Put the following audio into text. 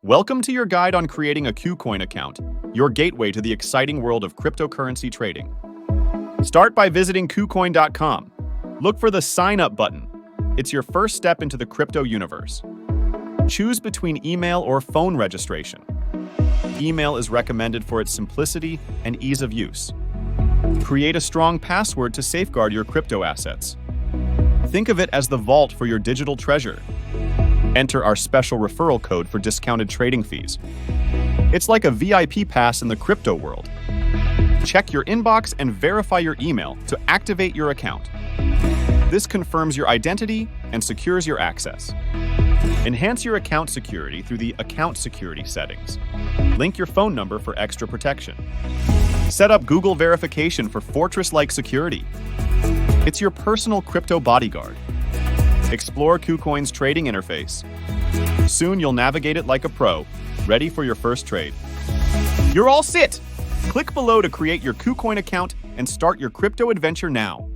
Welcome to your guide on creating a KuCoin account, your gateway to the exciting world of cryptocurrency trading. Start by visiting KuCoin.com. Look for the Sign Up button. It's your first step into the crypto universe. Choose between email or phone registration. Email is recommended for its simplicity and ease of use. Create a strong password to safeguard your crypto assets. Think of it as the vault for your digital treasure. Enter our special referral code for discounted trading fees. It's like a VIP pass in the crypto world. Check your inbox and verify your email to activate your account. This confirms your identity and secures your access. Enhance your account security through the Account Security settings. Link your phone number for extra protection. Set up Google verification for fortress-like security. It's your personal crypto bodyguard. Explore KuCoin's trading interface. Soon you'll navigate it like a pro, ready for your first trade. You're all set! Click below to create your KuCoin account and start your crypto adventure now.